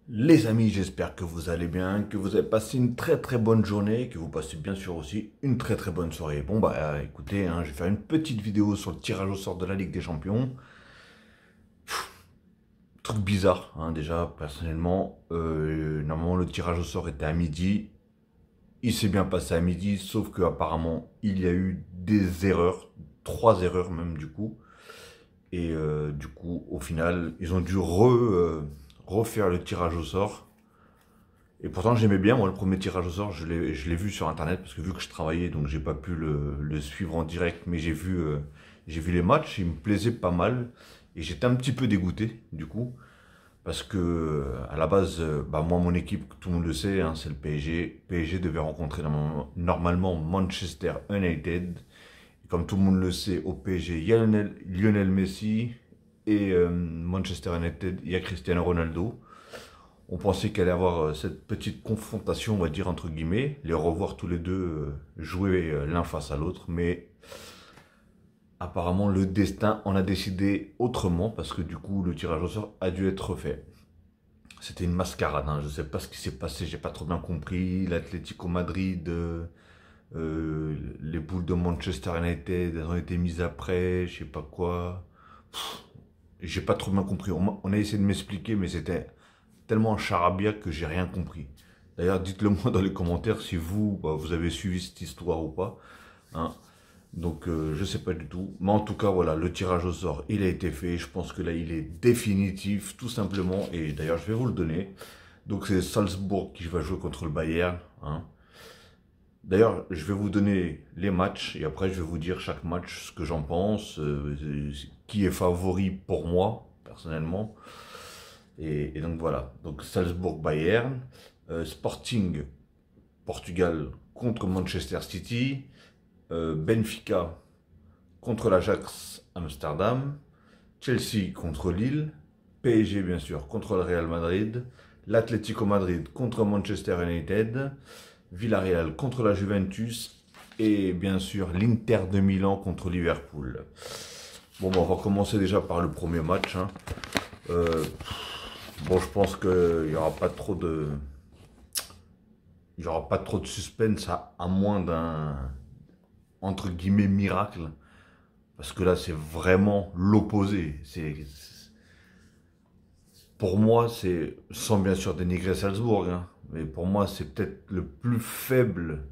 Les amis, j'espère que vous allez bien, que vous avez passé une très bonne journée, que vous passez bien sûr aussi une très bonne soirée. Bon bah écoutez, je vais faire une petite vidéo sur le tirage au sort de la Ligue des Champions. Truc bizarre, déjà personnellement. Normalement le tirage au sort était à midi. Il s'est bien passé à midi, sauf que apparemment il y a eu des erreurs, 3 erreurs même du coup. Et du coup au final ils ont dû refaire le tirage au sort. Et pourtant j'aimais bien, moi le premier tirage au sort, je l'ai vu sur internet, parce que vu que je travaillais, donc j'ai pas pu le suivre en direct, mais j'ai vu les matchs, il me plaisait pas mal, et j'étais un petit peu dégoûté du coup, parce que à la base, bah, moi mon équipe, tout le monde le sait, c'est le PSG. PSG devait rencontrer normalement Manchester United, et comme tout le monde le sait, au PSG il y a Lionel Messi, et Manchester United il y a Cristiano Ronaldo. On pensait qu'elle allait avoir cette petite confrontation, on va dire entre guillemets, les revoir tous les deux jouer l'un face à l'autre, mais apparemment le destin en a décidé autrement, parce que du coup le tirage au sort a dû être refait. C'était une mascarade, je ne sais pas ce qui s'est passé, j'ai pas trop bien compris. L'Atlético Madrid, les boules de Manchester United, elles ont été mises après, je sais pas quoi. J'ai pas trop bien compris. On a essayé de m'expliquer, mais c'était tellement en charabia que j'ai rien compris. D'ailleurs, dites-le moi dans les commentaires si vous, bah, vous avez suivi cette histoire ou pas. hein. Donc, je sais pas du tout. Mais en tout cas, voilà, le tirage au sort, il a été fait. Je pense que là, il est définitif, tout simplement. Et d'ailleurs, je vais vous le donner. Donc, c'est Salzbourg qui va jouer contre le Bayern. D'ailleurs, je vais vous donner les matchs et après, je vais vous dire chaque match ce que j'en pense, qui est favori pour moi, personnellement. Et donc voilà, donc Salzbourg-Bayern, Sporting Portugal contre Manchester City, Benfica contre l'Ajax Amsterdam, Chelsea contre Lille, PSG bien sûr contre le Real Madrid, l'Atlético Madrid contre Manchester United, Villarreal contre la Juventus et bien sûr l'Inter de Milan contre Liverpool. Bon, bah, on va commencer déjà par le premier match. Euh, Bon, je pense qu'il n'y aura pas trop de, il y aura pas trop de suspense à moins d'un, entre guillemets, miracle. Parce que là, c'est vraiment l'opposé. Pour moi, c'est, sans bien sûr dénigrer Salzbourg, mais pour moi, c'est peut-être le plus faible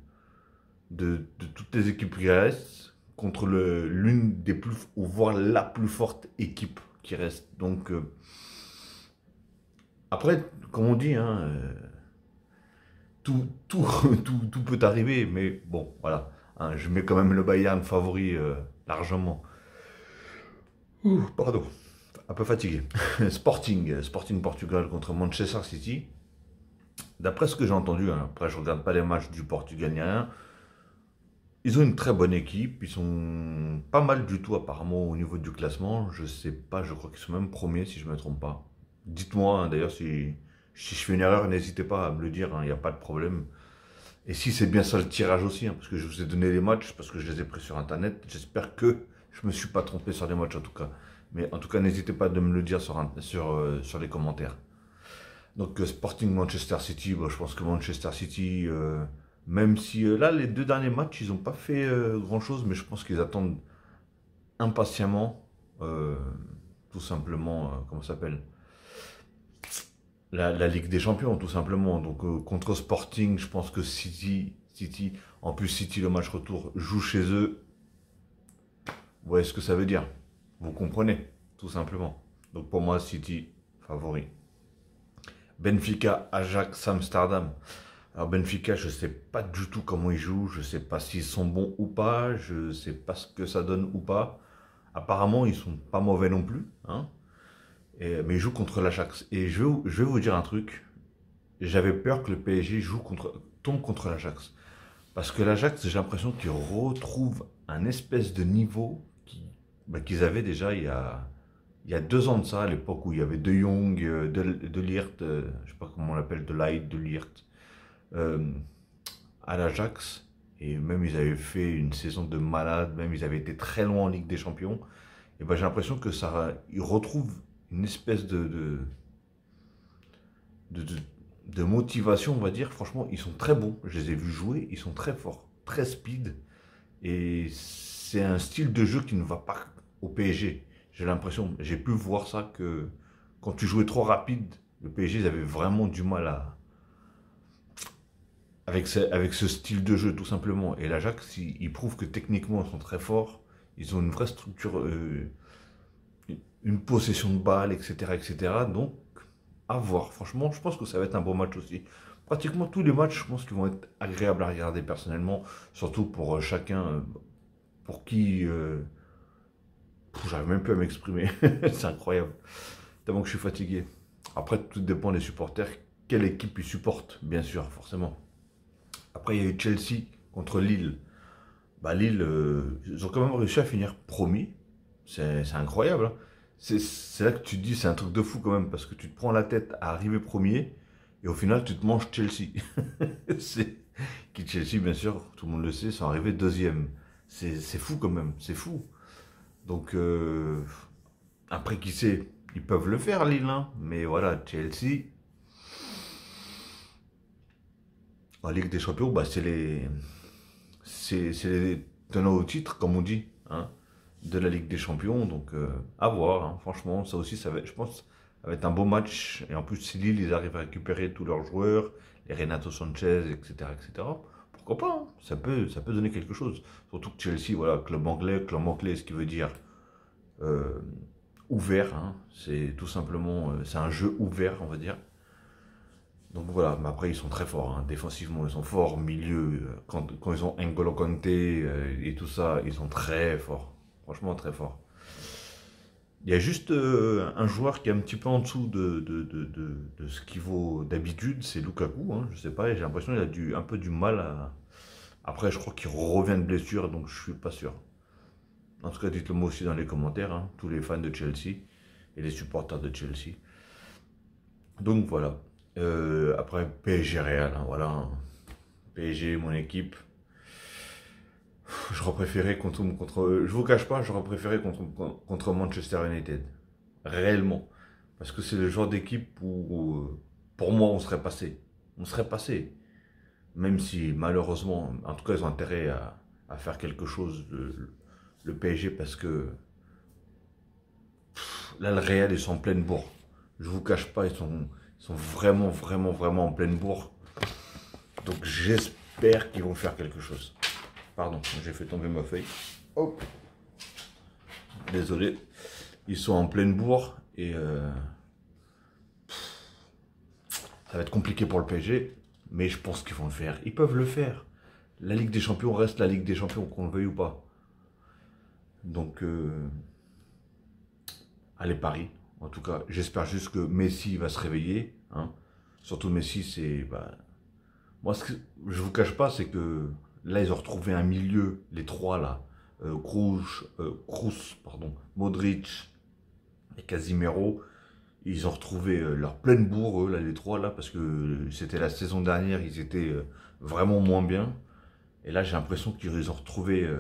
de toutes les équipes qui restent contre l'une des plus, ou voire la plus forte équipe qui reste. Donc, après, comme on dit, tout peut arriver, mais bon, voilà. Je mets quand même le Bayern favori largement. Pardon, un peu fatigué. Sporting Portugal contre Manchester City. D'après ce que j'ai entendu, après je regarde pas les matchs du Portugal ni rien, ils ont une très bonne équipe, ils sont pas mal du tout apparemment au niveau du classement. Je sais pas, je crois qu'ils sont même premiers si je me trompe pas. Dites-moi d'ailleurs si je fais une erreur, n'hésitez pas à me le dire, il n'y a pas de problème. Et si c'est bien ça le tirage aussi, parce que je vous ai donné les matchs, parce que je les ai pris sur internet, j'espère que je ne me suis pas trompé sur les matchs en tout cas. Mais en tout cas, n'hésitez pas de me le dire sur les commentaires. Donc Sporting Manchester City, je pense que Manchester City, même si là, les 2 derniers matchs, ils n'ont pas fait grand-chose, mais je pense qu'ils attendent impatiemment, euh, tout simplement, comment ça s'appelle, la Ligue des Champions, tout simplement. Donc, contre Sporting, je pense que City, en plus, City, le match retour, joue chez eux. Vous voyez ce que ça veut dire? Vous comprenez, tout simplement. Donc, pour moi, City, favori. Benfica, Ajax, Amsterdam. Alors, Benfica, je ne sais pas du tout comment ils jouent. Je ne sais pas s'ils sont bons ou pas. Je ne sais pas ce que ça donne ou pas. Apparemment, ils sont pas mauvais non plus. Mais ils jouent contre l'Ajax. Et je vais vous dire un truc. J'avais peur que le PSG tombe contre l'Ajax. Parce que l'Ajax, j'ai l'impression qu'ils retrouvent un espèce de niveau qu'ils avaient déjà il y a 2 ans de ça, à l'époque où il y avait De Jong, de Ligt, je ne sais pas comment on l'appelle, de Light, de Ligt, euh, à l'Ajax. Et même ils avaient fait une saison de malade, même ils avaient été très loin en Ligue des Champions. Et ben j'ai l'impression que ils retrouvent une espèce de, de, de motivation, on va dire. Franchement, ils sont très bons. Je les ai vus jouer, ils sont très forts, très speed. Et c'est un style de jeu qui ne va pas au PSG. J'ai l'impression, j'ai pu voir ça que quand tu jouais trop rapide, le PSG, ils avaient vraiment du mal avec ce style de jeu, tout simplement. Et l'Ajax, ils prouvent que techniquement, ils sont très forts. Ils ont une vraie structure, une possession de balle, etc., etc. Donc, à voir. Franchement, je pense que ça va être un beau match aussi. Pratiquement tous les matchs, je pense qu'ils vont être agréables à regarder personnellement, surtout pour chacun, pour qui... j'arrive même plus à m'exprimer, c'est incroyable. Tellement que je suis fatigué. Après, tout dépend des supporters. Quelle équipe ils supportent, bien sûr, forcément. Après, il y a eu Chelsea contre Lille. Bah, Lille, ils ont quand même réussi à finir premier. C'est incroyable, hein. C'est là que tu te dis, c'est un truc de fou quand même, parce que tu te prends la tête à arriver premier, et au final, tu te manges Chelsea. C'est- Qui Chelsea, bien sûr, tout le monde le sait, sont arrivés deuxième. C'est fou quand même, c'est fou. Donc, après, qui sait, ils peuvent le faire, Lille, hein. Mais voilà, Chelsea, en Ligue des Champions, bah, c'est les tenants au titre, comme on dit, hein, de la Ligue des Champions. Donc, à voir, hein. Franchement, ça aussi, je pense, ça va être un beau match. Et en plus, si Lille, ils arrivent à récupérer tous leurs joueurs, les Renato Sanchez, etc., etc., pourquoi pas, hein. Ça peut donner quelque chose. Surtout que Chelsea, voilà, club anglais, ce qui veut dire euh, ouvert, hein. C'est tout simplement, c'est un jeu ouvert, on va dire. Donc voilà, mais après ils sont très forts, hein. Défensivement ils sont forts, milieu, quand ils ont N'Golo Kanté et tout ça, ils sont très forts, franchement très forts. Il y a juste un joueur qui est un petit peu en dessous de ce qu'il vaut d'habitude, c'est Lukaku, hein. Je sais pas, j'ai l'impression qu'il a un peu du mal à... Après je crois qu'il revient de blessure, donc je suis pas sûr. En tout cas dites-le moi aussi dans les commentaires, hein, tous les fans de Chelsea et les supporters de Chelsea. Donc voilà. Après PSG Real, hein, voilà, hein. PSG, mon équipe. J'aurais préféré je vous cache pas, j'aurais préféré contre Manchester United. Réellement. Parce que c'est le genre d'équipe où, pour moi, on serait passé. On serait passé. Même si, malheureusement, en tout cas, ils ont intérêt à faire quelque chose, le PSG, parce que là, le Real, ils sont en pleine bourre. Je vous cache pas, ils sont vraiment, vraiment, vraiment en pleine bourre. Donc, j'espère qu'ils vont faire quelque chose. Pardon, j'ai fait tomber ma feuille. Hop. Désolé. Ils sont en pleine bourre et ça va être compliqué pour le PSG. Mais je pense qu'ils vont le faire. Ils peuvent le faire. La Ligue des Champions reste la Ligue des Champions, qu'on le veuille ou pas. Donc, allez Paris. En tout cas, j'espère juste que Messi va se réveiller, hein. Surtout Messi, c'est... Bah, moi, ce que je vous cache pas, c'est que là, ils ont retrouvé un milieu, les trois là. Kroos, pardon, Modric et Casimiro. Ils ont retrouvé leur pleine bourre, eux, là, les trois là, parce que c'était la saison dernière, ils étaient vraiment moins bien. Et là, j'ai l'impression qu'ils ont retrouvé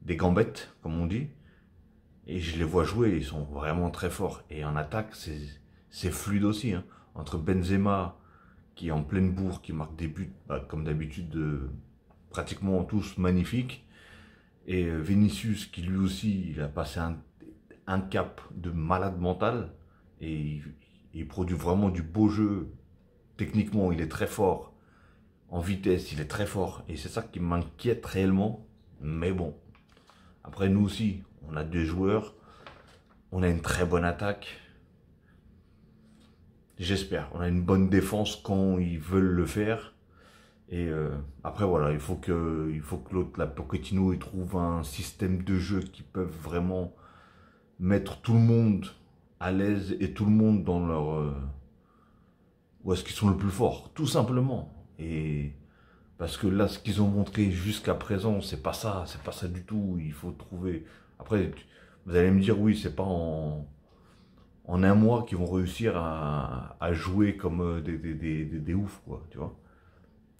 des gambettes, comme on dit. Et je les vois jouer, ils sont vraiment très forts. Et en attaque, c'est fluide aussi, hein. Entre Benzema, qui est en pleine bourre, qui marque des buts, bah, comme d'habitude, pratiquement tous magnifiques. Et Vinicius, qui lui aussi, il a passé un cap de malade mental. Et il produit vraiment du beau jeu. Techniquement, il est très fort. En vitesse, il est très fort. Et c'est ça qui m'inquiète réellement. Mais bon, après nous aussi, on a deux joueurs. On a une très bonne attaque. J'espère. On a une bonne défense quand ils veulent le faire. Et après, voilà, il faut que l'autre, là, Pochettino, il trouve un système de jeu qui peut vraiment mettre tout le monde à l'aise et tout le monde dans leur... où est-ce qu'ils sont le plus forts, tout simplement. Et parce que là, ce qu'ils ont montré jusqu'à présent, c'est pas ça du tout. Il faut trouver... Après, vous allez me dire, oui, c'est pas en un mois qu'ils vont réussir à jouer comme des oufs, quoi, tu vois.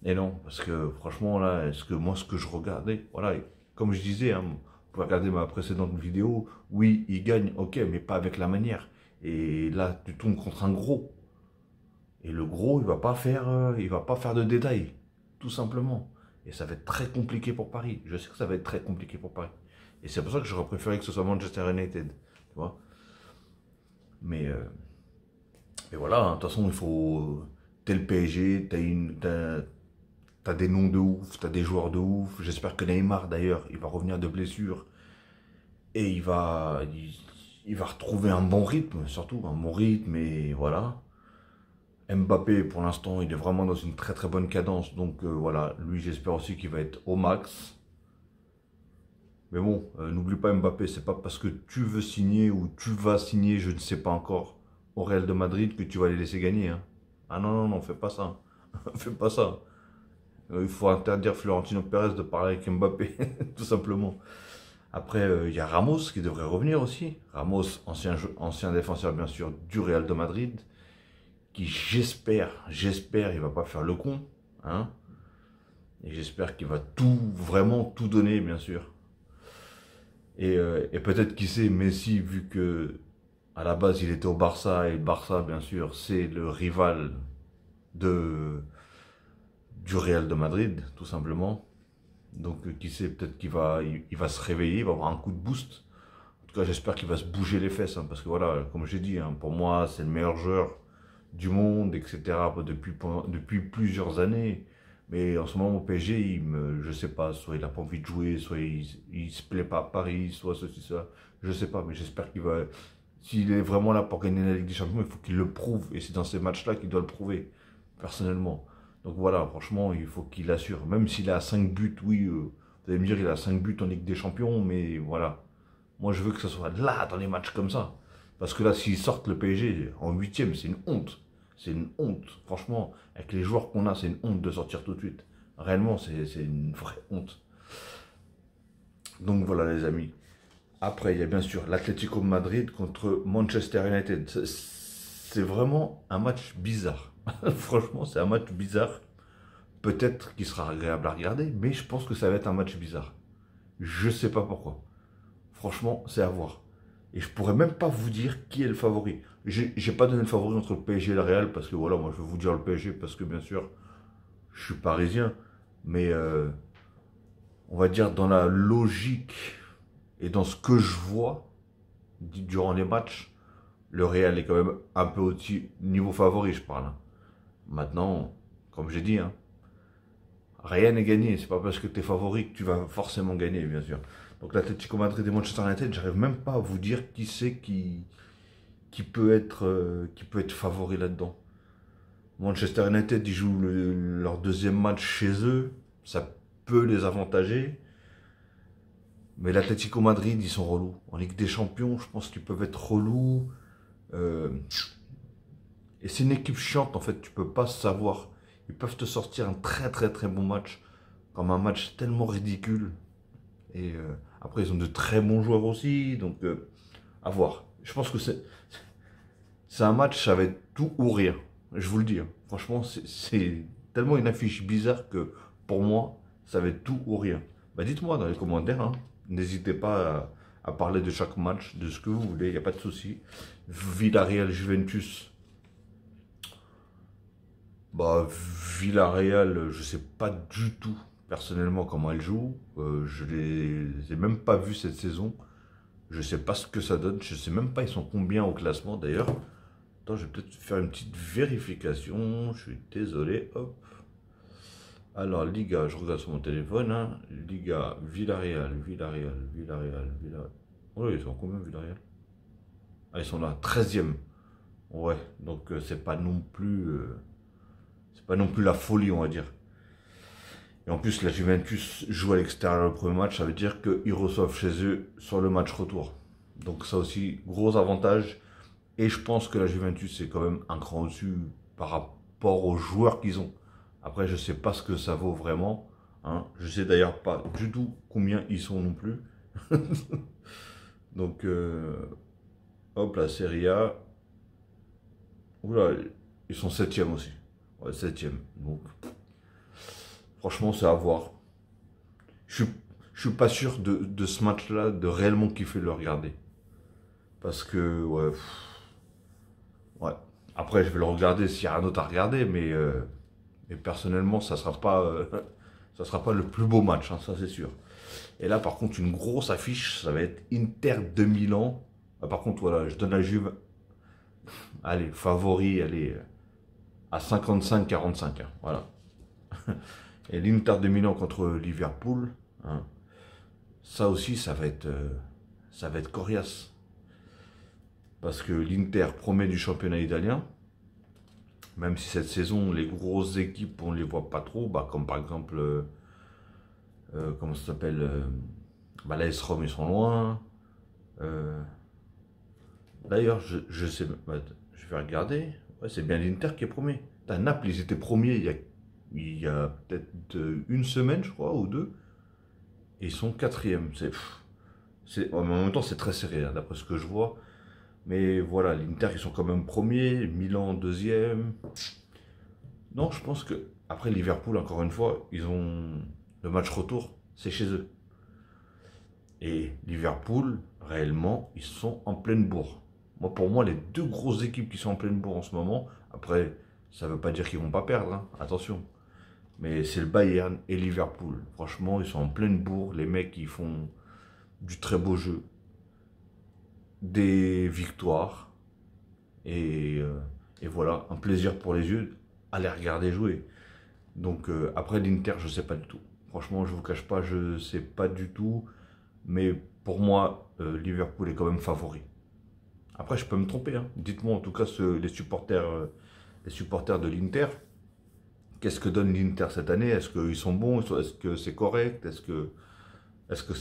Et non, parce que franchement, là, ce que je regardais, voilà, comme je disais, hein, vous pouvez regarder ma précédente vidéo, oui, il gagne, ok, mais pas avec la manière. Et là, tu tombes contre un gros. Et le gros, il va pas faire de détails, tout simplement. Et ça va être très compliqué pour Paris. Je sais que ça va être très compliqué pour Paris. Et c'est pour ça que j'aurais préféré que ce soit Manchester United. Tu vois. Mais, euh, mais voilà, hein, de toute façon, il faut. T'es le PSG, t'as des noms de ouf, t'as des joueurs de ouf. J'espère que Neymar, d'ailleurs, il va revenir de blessure. Et il va retrouver un bon rythme, surtout un bon rythme. Et voilà. Mbappé, pour l'instant, il est vraiment dans une très très bonne cadence. Donc voilà, lui, j'espère aussi qu'il va être au max. Mais bon, n'oublie pas Mbappé, c'est pas parce que tu veux signer ou tu vas signer, je ne sais pas encore, au Real de Madrid que tu vas les laisser gagner. Hein. Ah non, non, non, fais pas ça. Fais pas ça. Il faut interdire Florentino Pérez de parler avec Mbappé, tout simplement. Après, il y a Ramos qui devrait revenir aussi. Ramos, ancien défenseur bien sûr du Real de Madrid, qui j'espère, il va pas faire le con. Hein. Et j'espère qu'il va tout, vraiment tout donner, bien sûr. Et peut-être, qui sait, Messi, vu que à la base il était au Barça, et le Barça, bien sûr, c'est le rival de, du Real de Madrid, tout simplement. Donc, qui sait, peut-être il va se réveiller, il va avoir un coup de boost. En tout cas, j'espère qu'il va se bouger les fesses, hein, parce que voilà, comme j'ai dit, hein, pour moi, c'est le meilleur joueur du monde, etc., depuis plusieurs années. Mais en ce moment, au PSG, je sais pas, soit il a pas envie de jouer, soit il se plaît pas à Paris, soit ceci, ça. Je sais pas, mais j'espère qu'il va. S'il est vraiment là pour gagner la Ligue des Champions, il faut qu'il le prouve. Et c'est dans ces matchs-là qu'il doit le prouver, personnellement. Donc voilà, franchement, il faut qu'il assure. Même s'il a 5 buts, oui, vous allez me dire, il a 5 buts en Ligue des Champions, mais voilà. Moi, je veux que ce soit là, dans les matchs comme ça. Parce que là, s'ils sortent le PSG en huitième, c'est une honte. C'est une honte. Franchement, avec les joueurs qu'on a, c'est une honte de sortir tout de suite. Réellement, c'est une vraie honte. Donc voilà, les amis. Après, il y a bien sûr l'Atlético Madrid contre Manchester United. C'est vraiment un match bizarre. Franchement, c'est un match bizarre. Peut-être qu'il sera agréable à regarder, mais je pense que ça va être un match bizarre. Je sais pas pourquoi. Franchement, c'est à voir. Et je pourrais même pas vous dire qui est le favori. J'ai pas donné le favori entre le PSG et le Real parce que voilà, moi je vais vous dire le PSG parce que bien sûr, je suis parisien. Mais on va dire dans la logique et dans ce que je vois durant les matchs, le Real est quand même un peu au-dessus, niveau favori, je parle. Hein. Maintenant, comme j'ai dit, hein, rien n'est gagné. C'est pas parce que tu es favori que tu vas forcément gagner, bien sûr. Donc l'Atlético Madrid et Manchester United, j'arrive même pas à vous dire qui c'est qui peut être favori là-dedans. Manchester United, ils jouent leur deuxième match chez eux. Ça peut les avantager. Mais l'Atlético Madrid, ils sont relous. En Ligue des Champions, je pense qu'ils peuvent être relous. Euh, et c'est une équipe chiante, en fait. Tu peux pas savoir. Ils peuvent te sortir un très très très bon match. Comme un match tellement ridicule. Et après, ils ont de très bons joueurs aussi. Donc, à voir. Je pense que c'est un match, ça va être tout ou rien. Je vous le dis. Hein. Franchement, c'est tellement une affiche bizarre que pour moi, ça va être tout ou rien. Bah, dites-moi dans les commentaires. Hein. N'hésitez pas à parler de chaque match, de ce que vous voulez. Il n'y a pas de souci. Villarreal Juventus. Bah, Villarreal, je sais pas du tout personnellement comment elle joue. Je les ai même pas vus cette saison. Je sais pas ce que ça donne. Je sais même pas ils sont combien au classement d'ailleurs. Attends, je vais peut-être faire une petite vérification. Je suis désolé. Hop. Alors, Liga, je regarde sur mon téléphone. Hein. Liga, Villarreal. Oh, ils sont combien, Villarreal? Ah, ils sont là, 13e. Ouais, donc c'est pas non plus. C'est pas non plus la folie, on va dire. Et en plus, la Juventus joue à l'extérieur le premier match. Ça veut dire qu'ils reçoivent chez eux sur le match retour. Donc, ça aussi, gros avantage. Et je pense que la Juventus c'est quand même un cran au-dessus par rapport aux joueurs qu'ils ont. Après, je ne sais pas ce que ça vaut vraiment. Hein. Je ne sais d'ailleurs pas du tout combien ils sont non plus. Donc, hop, la Serie A. Oula, ils sont 7e aussi. Ouais, 7e. Donc, franchement, c'est à voir. Je suis pas sûr de ce match-là, de réellement kiffer le regarder. Parce que, ouais. Ouais, Après, je vais le regarder s'il y a un autre à regarder, mais personnellement, ça sera pas le plus beau match, hein, ça c'est sûr. Et là, par contre, une grosse affiche, ça va être Inter de Milan. Ah, par contre, voilà, je donne la Juve, allez, favori, allez, à 55-45, hein, voilà. Et l'Inter de Milan contre Liverpool, hein, ça aussi, ça va être coriace. Parce que l'Inter promet du championnat italien, même si cette saison, les grosses équipes, on ne les voit pas trop, bah, comme par exemple, comment ça s'appelle, bah, l'AS Rome, ils sont loin. Euh, D'ailleurs, je sais, bah, je vais regarder, ouais, c'est bien l'Inter qui est premier. Naples, ils étaient premiers il y a peut-être une semaine, je crois, ou deux, et ils sont quatrième. En même temps, c'est très serré, hein, d'après ce que je vois. Mais voilà, l'Inter, ils sont quand même premiers, Milan deuxième. Non, je pense que après Liverpool, encore une fois, ils ont le match retour, c'est chez eux. Et Liverpool, réellement, ils sont en pleine bourre. Moi, pour moi, les deux grosses équipes qui sont en pleine bourre en ce moment, après, ça ne veut pas dire qu'ils vont pas perdre, hein, attention. Mais c'est le Bayern et Liverpool. Franchement, ils sont en pleine bourre. Les mecs, ils font du très beau jeu, des victoires. Et voilà, un plaisir pour les yeux à les regarder jouer. Donc après l'Inter, je ne sais pas du tout. Franchement, je ne vous cache pas, je ne sais pas du tout. Mais pour moi, Liverpool est quand même favori. Après, je peux me tromper, hein. Dites-moi en tout cas les supporters de l'Inter. Qu'est-ce que donne l'Inter cette année? Est-ce qu'ils sont bons? Est-ce que c'est correct? Est-ce que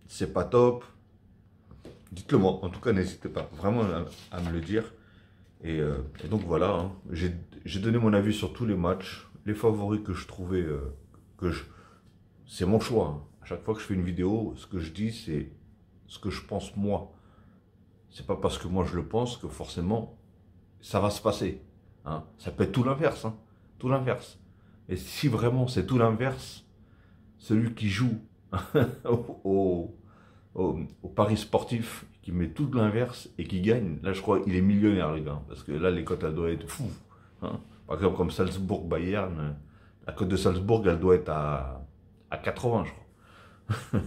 c'est pas top? Dites-le moi. En tout cas, n'hésitez pas vraiment à me le dire. Et donc voilà, hein. J'ai donné mon avis sur tous les matchs. Les favoris que je trouvais, que je, c'est mon choix, hein. À chaque fois que je fais une vidéo, ce que je dis, c'est ce que je pense moi. C'est pas parce que moi je le pense que forcément ça va se passer, hein. Ça peut être tout l'inverse, hein. Tout l'inverse. Et si vraiment c'est tout l'inverse, celui qui joue au, au pari sportif, qui met tout de l'inverse et qui gagne, là je crois qu'il est millionnaire les gars. Parce que là les cotes elles doivent être fou, hein. Par exemple comme Salzbourg-Bayern, la cote de Salzbourg elle doit être à 80 je crois.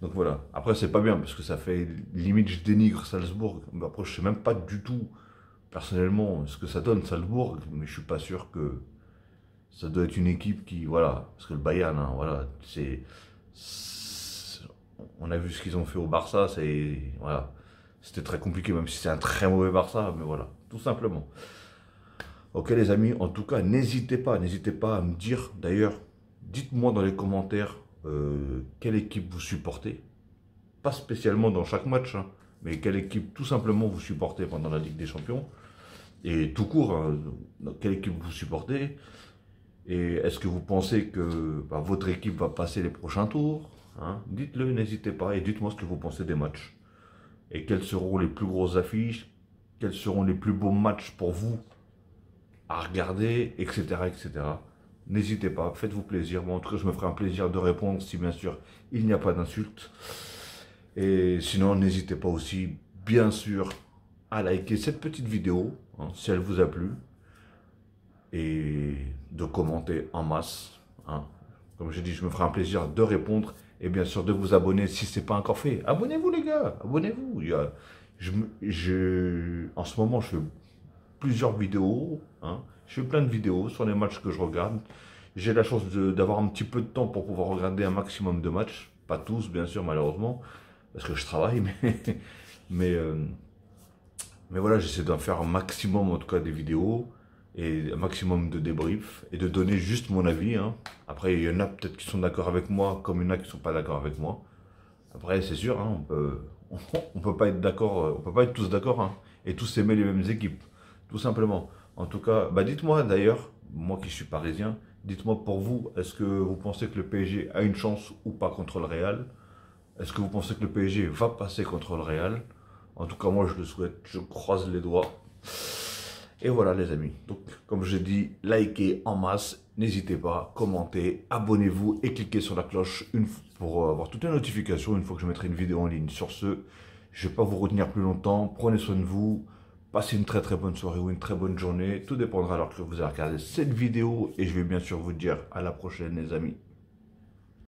Donc voilà. Après, c'est pas bien parce que ça fait limite, je dénigre Salzbourg. Mais après, je sais même pas du tout, personnellement, ce que ça donne Salzbourg. Mais je suis pas sûr que ça doit être une équipe qui. Voilà. Parce que le Bayern, hein, voilà. On a vu ce qu'ils ont fait au Barça. Voilà. C'était très compliqué, même si c'est un très mauvais Barça. Mais voilà. Tout simplement. Ok, les amis. En tout cas, n'hésitez pas à me dire. D'ailleurs, dites-moi dans les commentaires quelle équipe vous supportez. Pas spécialement dans chaque match, hein, mais quelle équipe tout simplement vous supportez pendant la Ligue des Champions. Et tout court, hein, quelle équipe vous supportez. Et est-ce que vous pensez que bah, votre équipe va passer les prochains tours, hein? Dites-le, n'hésitez pas, et dites-moi ce que vous pensez des matchs. Et quelles seront les plus grosses affiches, quels seront les plus beaux matchs pour vous à regarder, etc. etc. N'hésitez pas, faites-vous plaisir. Moi, en tout cas, je me ferai un plaisir de répondre si bien sûr il n'y a pas d'insultes. Et sinon, n'hésitez pas aussi, bien sûr, à liker cette petite vidéo, hein, si elle vous a plu, et de commenter en masse, hein. Comme j'ai dit, je me ferai un plaisir de répondre, et bien sûr de vous abonner si ce n'est pas encore fait. Abonnez-vous les gars, abonnez-vous. En ce moment, je fais plusieurs vidéos, hein. Je fais plein de vidéos sur les matchs que je regarde. J'ai la chance d'avoir un petit peu de temps pour pouvoir regarder un maximum de matchs. Pas tous, bien sûr, malheureusement, parce que je travaille, mais, euh, mais voilà, j'essaie d'en faire un maximum, en tout cas, des vidéos, et un maximum de débriefs, et de donner juste mon avis, hein. Après, il y en a peut-être qui sont d'accord avec moi, comme il y en a qui ne sont pas d'accord avec moi. Après, c'est sûr, hein, on peut pas être d'accord, on peut pas être tous d'accord, hein, et tous aimer les mêmes équipes, tout simplement. En tout cas, bah dites-moi d'ailleurs, moi qui suis parisien, dites-moi pour vous, est-ce que vous pensez que le PSG a une chance ou pas contre le Real? Est-ce que vous pensez que le PSG va passer contre le Real? En tout cas, moi je le souhaite, je croise les doigts. Et voilà les amis, donc comme je dis, likez en masse, n'hésitez pas, commentez, abonnez-vous et cliquez sur la cloche pour avoir toutes les notifications une fois que je mettrai une vidéo en ligne. Sur ce, je ne vais pas vous retenir plus longtemps, prenez soin de vous, Passez une très très bonne soirée ou une très bonne journée. Tout dépendra alors que vous avez regardé cette vidéo. Et je vais bien sûr vous dire à la prochaine les amis.